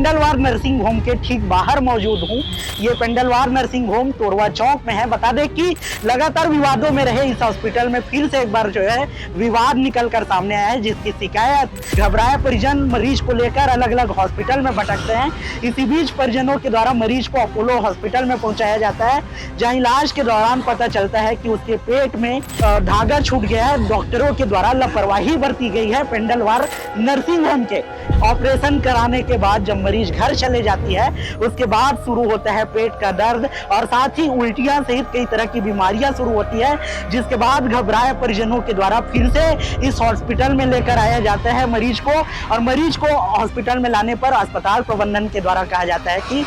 पेंडलवार nursing home के ठीक बाहर मौजूद हूँ। ये पेंडलवार नर्सिंग होम तोरवा चौक में है। बता दें कि लगातार विवादों में रहे इस हॉस्पिटल में फिर से एक बार जो है विवाद निकल कर सामने आया है, जिसकी शिकायत घबराए परिजन मरीज को लेकर अलग अलग हॉस्पिटल में भटकते हैं। इसी बीच परिजनों के द्वारा मरीज को अपोलो हॉस्पिटल में पहुंचाया जाता है, जहां इलाज के दौरान पता चलता है कि उसके पेट में धागा छूट गया है। डॉक्टरों के द्वारा लापरवाही बरती गई है। पेंडलवार नर्सिंग होम के ऑपरेशन कराने के बाद जब मरीज घर चले जाती है, उसके बाद शुरू होता है पेट का दर्द और साथ ही उल्टियां सहित कई तरह की बीमारियां शुरू होती है, जिसके बाद घबराए परिजनों के द्वारा फिर से इस हॉस्पिटल में लेकर आया जाता है मरीज को। और मरीज को हॉस्पिटल में लाने पर अस्पताल प्रबंधन के द्वारा कहा जाता है कि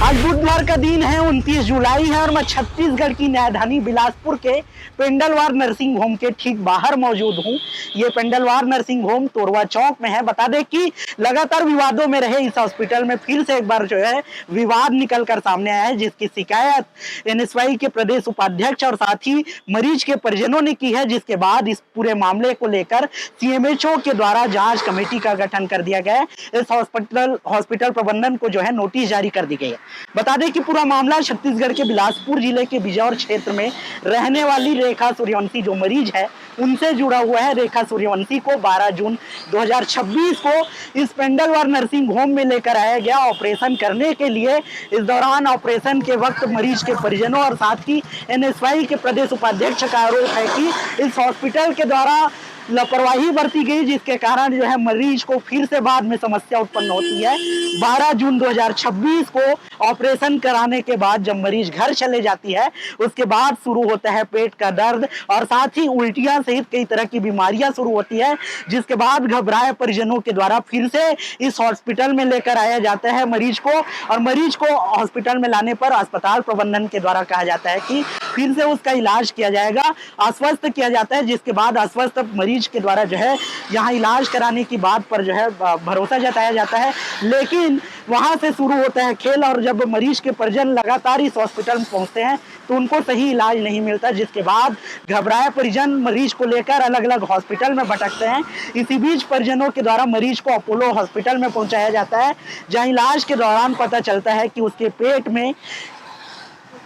आज बुधवार का दिन है, 29 जुलाई है और मैं छत्तीसगढ़ की न्यायधानी बिलासपुर के पेंडलवार नर्सिंग होम के ठीक बाहर मौजूद हूँ। ये पेंडलवार नर्सिंग होम तोरवा चौक में है। बता दें कि लगातार विवादों में रहे इस हॉस्पिटल में फिर से एक बार जो है विवाद निकल कर सामने आया है, जिसकी शिकायत एनएसवाई के प्रदेश उपाध्यक्ष और साथ ही मरीज के परिजनों ने की है, जिसके बाद इस पूरे मामले को लेकर सीएमएचओ के द्वारा जांच कमेटी का गठन कर दिया गया है। इस हॉस्पिटल प्रबंधन को जो है नोटिस जारी कर दी गई है। बता दें कि पूरा मामला छत्तीसगढ़ के बिलासपुर जिले के बिजौर क्षेत्र में रहने वाली रेखा सूर्यवंशी जो मरीज है उनसे जुड़ा हुआ है। रेखा सूर्यवंशी को 12 जून 2026 को इस पेंडलवार नर्सिंग होम में लेकर आया गया ऑपरेशन करने के लिए। इस दौरान ऑपरेशन के वक्त मरीज के परिजनों और साथ ही एनएसवाई के प्रदेश उपाध्यक्ष का आरोप है कि इस हॉस्पिटल के द्वारा लापरवाही बरती गई, जिसके कारण जो है मरीज को फिर से बाद में समस्या उत्पन्न होती है। 12 जून 2026 को ऑपरेशन कराने के बाद जब मरीज घर चले जाती है, उसके बाद शुरू होता है पेट का दर्द और साथ ही उल्टियां सहित कई तरह की बीमारियां शुरू होती है, जिसके बाद घबराए परिजनों के द्वारा फिर से इस हॉस्पिटल में लेकर आया जाता है मरीज को। और मरीज को हॉस्पिटल में लाने पर अस्पताल प्रबंधन के द्वारा कहा जाता है कि फिर से उसका इलाज किया जाएगा, आश्वस्त किया जाता है, जिसके बाद आश्वस्त मरीज के द्वारा जो है यहाँ इलाज कराने की बात पर जो है भरोसा जताया जाता है। लेकिन वहां से शुरू होता है खेल और जब मरीज के परिजन लगातार इस हॉस्पिटल में पहुंचते हैं तो उनको सही इलाज नहीं मिलता, जिसके बाद घबराए परिजन मरीज को लेकर अलग अलग हॉस्पिटल में भटकते हैं। इसी बीच परिजनों के द्वारा मरीज को अपोलो हॉस्पिटल में पहुंचाया जाता है, जहां इलाज के दौरान पता चलता है कि उसके पेट में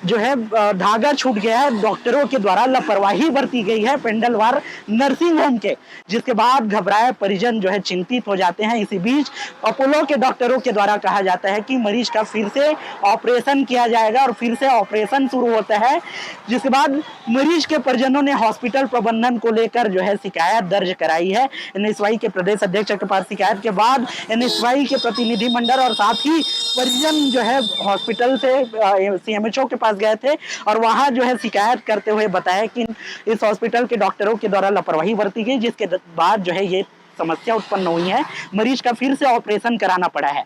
जो है धागा छूट गया है। डॉक्टरों के द्वारा लापरवाही बरती गई है पेंडलवार नर्सिंग होम के, जिसके बाद घबराए परिजन जो है चिंतित हो जाते हैं। इसी बीच अपोलो के डॉक्टरों के द्वारा कहा जाता है कि मरीज का फिर से ऑपरेशन किया जाएगा और फिर से ऑपरेशन शुरू होता है, जिसके बाद मरीज के परिजनों ने हॉस्पिटल प्रबंधन को लेकर जो है शिकायत दर्ज कराई है। एनएसवाई के प्रदेश अध्यक्ष के पास शिकायत के बाद एनएसवाई के प्रतिनिधिमंडल और साथ ही परिजन जो है हॉस्पिटल से सीएमएचओ के गए थे और वहां जो है शिकायत करते हुए बताया कि इस हॉस्पिटल के डॉक्टरों के द्वारा लापरवाही बरती गई, जिसके बाद जो है ये समस्या उत्पन्न हुई है। मरीज का फिर से ऑपरेशन कराना पड़ा है।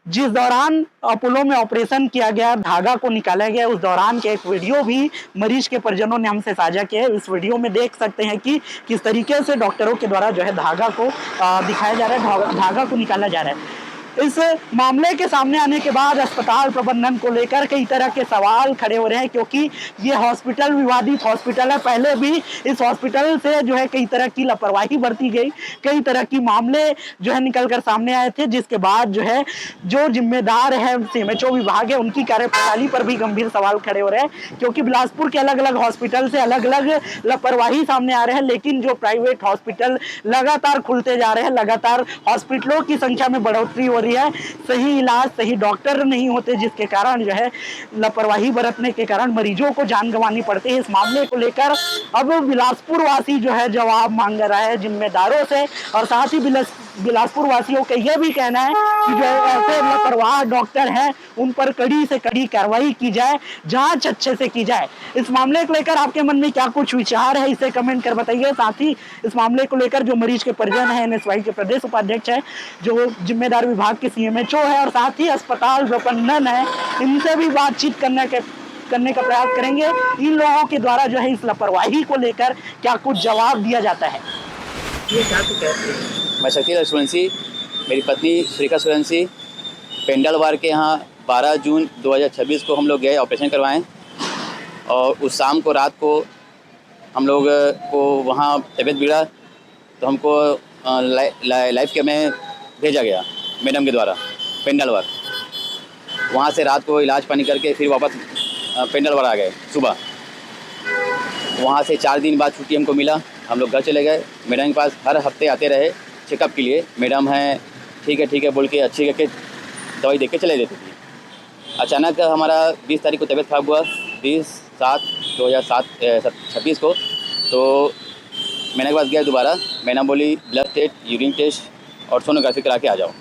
जिस दौरान अपोलो में ऑपरेशन किया गया, धागा को निकाला गया, उस दौरान के एक वीडियो भी मरीज के परिजनों ने हमसे साझा किया है। इस वीडियो में देख सकते हैं कि किस तरीके से डॉक्टरों के द्वारा जो है धागा को दिखाया जा रहा है, धागा को निकाला जा रहा है। इस मामले के सामने आने के बाद अस्पताल प्रबंधन को लेकर कई तरह के सवाल खड़े हो रहे हैं, क्योंकि ये हॉस्पिटल विवादित हॉस्पिटल है। पहले भी इस हॉस्पिटल से जो है कई तरह की लापरवाही बरती गई, कई तरह की मामले जो है निकलकर सामने आए थे, जिसके बाद जो है जो जिम्मेदार है सीएमएचओ विभाग है उनकी कार्यप्रणाली पर भी गंभीर सवाल खड़े हो रहे हैं, क्योंकि बिलासपुर के अलग अलग हॉस्पिटल से अलग अलग लापरवाही सामने आ रहे हैं। लेकिन जो प्राइवेट हॉस्पिटल लगातार खुलते जा रहे हैं, लगातार हॉस्पिटलों की संख्या में बढ़ोतरी हो है, सही इलाज सही डॉक्टर नहीं होते, जिसके कारण जो है लापरवाही बरतने के कारण मरीजों को जान गंवानी पड़ती है। इस मामले को लेकर अब बिलासपुर वासी जो है जवाब मांग रहा है जिम्मेदारों से, और साथ ही बिलासपुर वासियों का यह भी कहना है कि जो ऐसे लापरवाह डॉक्टर हैं उन पर कड़ी से कड़ी कार्रवाई की जाए, जांच अच्छे से की जाए। इस मामले को लेकर आपके मन में क्या कुछ विचार है, इसे कमेंट कर बताइए। साथ ही इस मामले को लेकर जो मरीज के परिजन है, एनएसवाई के प्रदेश उपाध्यक्ष है, जो जिम्मेदार विभाग के सीएमएचओ है और साथ ही अस्पताल प्रबंधन है, इनसे भी बातचीत करने का प्रयास करेंगे। इन लोगों के द्वारा जो है इस लापरवाही को लेकर क्या कुछ जवाब दिया जाता है। ये क्या कुछ कहते मैं शक्तिलाल सूर्यवंशी, मेरी पत्नी रेखा सूर्यवंशी, पेंडलवार के यहाँ 12 जून 2026 को हम लोग गए ऑपरेशन करवाएं। और उस शाम को रात को हम लोग को वहाँ तबीयत बिगड़ा तो हमको लाइफ केयर में भेजा गया मैडम के द्वारा पेंडलवार। वहाँ से रात को इलाज पानी करके फिर वापस पेंडलवार आ गए सुबह। वहाँ से 4 दिन बाद छुट्टी हमको मिला, हम लोग घर चले गए। मैडम के पास हर हफ्ते आते रहे चेकअप के लिए। मैडम हैं ठीक है बोल के अच्छी करके दवाई दे के चले देती थी। अचानक हमारा 20 तारीख को तबीयत खराब हुआ, 20/7/2026 को। तो मैंने के पास गया दोबारा। मैडम बोली ब्लड टेस्ट, यूरिन टेस्ट और सोनोग्राफी करा के आ जाओ।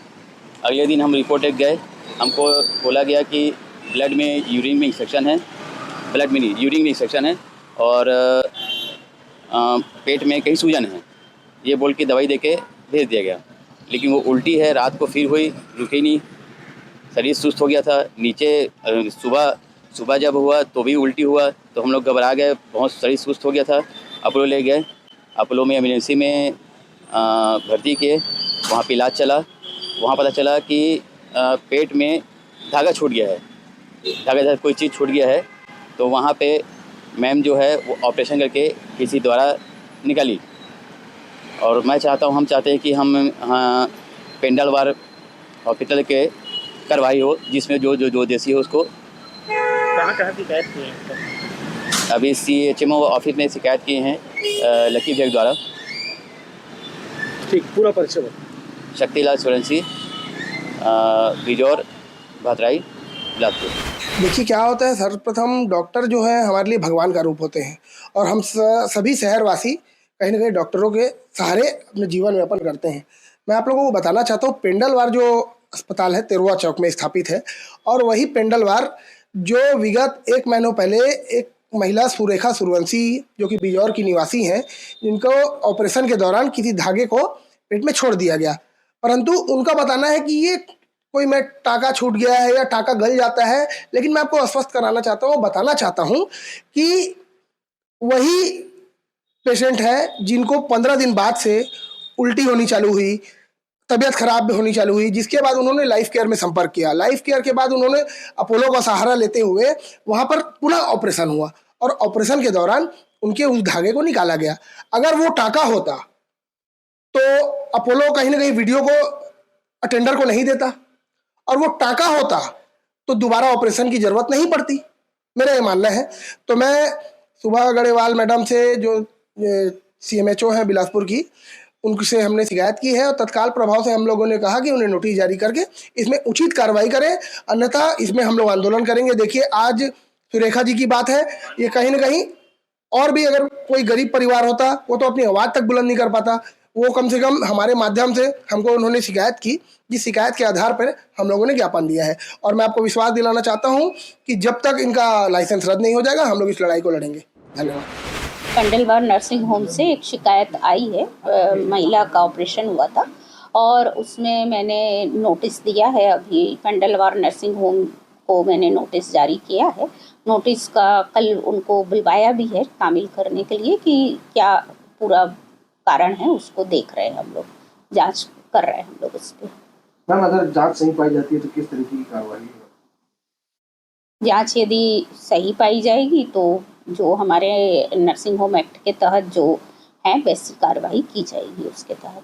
अगले दिन हम रिपोर्ट एक गए, हमको बोला गया कि ब्लड में यूरिन में इंफेक्शन है, ब्लड में नहीं यूरिन में इंफेक्शन है और पेट में कहीं सूजन है, ये बोल के दवाई देके भेज दिया गया। लेकिन वो उल्टी है, रात को फिर हुई, रुकी नहीं, शरीर सुस्त हो गया था। नीचे सुबह जब हुआ तो भी उल्टी हुआ, तो हम लोग घबरा गए, बहुत शरीर सुस्त हो गया था। अपोलो ले गए, अपोलो में इमरजेंसी में भर्ती किए। वहाँ पे इलाज चला। वहाँ पता चला कि पेट में धागा छूट गया है, धागा कोई चीज़ छूट गया है। तो वहाँ पे मैम जो है वो ऑपरेशन करके किसी द्वारा निकाली। और मैं चाहता हूँ, हम चाहते हैं कि हम पेंडलवार हॉस्पिटल के कार्रवाई हो, जिसमें जो देसी हो उसको। कहाँ शिकायत की है? अभी CHMO ऑफिस में शिकायत किए हैं लकी भैया द्वारा। ठीक, पूरा परिचय बताओ। शक्तिलाल सूर्यवंशी, बिजौर भतराई बिलासपुर। देखिए क्या होता है, सर्वप्रथम डॉक्टर जो है हमारे लिए भगवान का रूप होते हैं और हम सभी शहरवासी कहीं ना कहीं डॉक्टरों के सहारे अपने जीवन यापन करते हैं। मैं आप लोगों को बताना चाहता हूँ, पेंडलवार जो अस्पताल है तेरवा चौक में स्थापित है और वही पेंडलवार जो विगत 1 महीनों पहले एक महिला सुरेखा सूर्यवंशी जो कि बिजौर की निवासी हैं, जिनको ऑपरेशन के दौरान किसी धागे को पेट में छोड़ दिया गया, परंतु उनका बताना है कि ये कोई में टाका छूट गया है या टाका गल जाता है। लेकिन मैं आपको आश्वस्त कराना चाहता हूँ, बताना चाहता हूँ कि वही पेशेंट है जिनको 15 दिन बाद से उल्टी होनी चालू हुई, तबीयत खराब होनी चालू हुई, जिसके बाद उन्होंने लाइफ केयर में संपर्क किया। लाइफ केयर के बाद उन्होंने अपोलो का सहारा लेते हुए वहाँ पर पुनः ऑपरेशन हुआ और ऑपरेशन के दौरान उनके उस धागे को निकाला गया। अगर वो टाका होता तो अपोलो कहीं ना कहीं वीडियो को अटेंडर को नहीं देता, और वो टाका होता तो दोबारा ऑपरेशन की जरूरत नहीं पड़ती, मेरा ये मानना है। तो मैं सुभा गढ़ेवाल मैडम से, जो CMHO हैं बिलासपुर की, उनसे हमने शिकायत की है और तत्काल प्रभाव से हम लोगों ने कहा कि उन्हें नोटिस जारी करके इसमें उचित कार्रवाई करें, अन्यथा इसमें हम लोग आंदोलन करेंगे। देखिए आज सुरेखा जी की बात है, ये कहीं ना कहीं और भी अगर कोई गरीब परिवार होता वो तो अपनी आवाज़ तक बुलंद नहीं कर पाता, वो कम से कम हमारे माध्यम से हमको उन्होंने शिकायत की, जिस शिकायत के आधार पर हम लोगों ने ज्ञापन दिया है। और मैं आपको विश्वास दिलाना चाहता हूं कि जब तक इनका लाइसेंस रद्द नहीं हो जाएगा हम लोग इस लड़ाई को लड़ेंगे। धन्यवाद। पेंडलवार नर्सिंग होम से एक शिकायत आई है, महिला का ऑपरेशन हुआ था और उसमें मैंने नोटिस दिया है। अभी पेंडलवार नर्सिंग होम को मैंने नोटिस जारी किया है। नोटिस का कल उनको बुलवाया भी है तामील करने के लिए कि क्या पूरा कारण है, उसको देख रहे हैं हम लोग, जांच कर रहे हैं हम लोग उस पर। मैम अगर जांच सही पाई जाती है तो किस तरीके की कार्रवाई है? जांच यदि सही पाई जाएगी तो जो हमारे नर्सिंग होम एक्ट के तहत जो है वैसी कार्रवाई की जाएगी उसके तहत।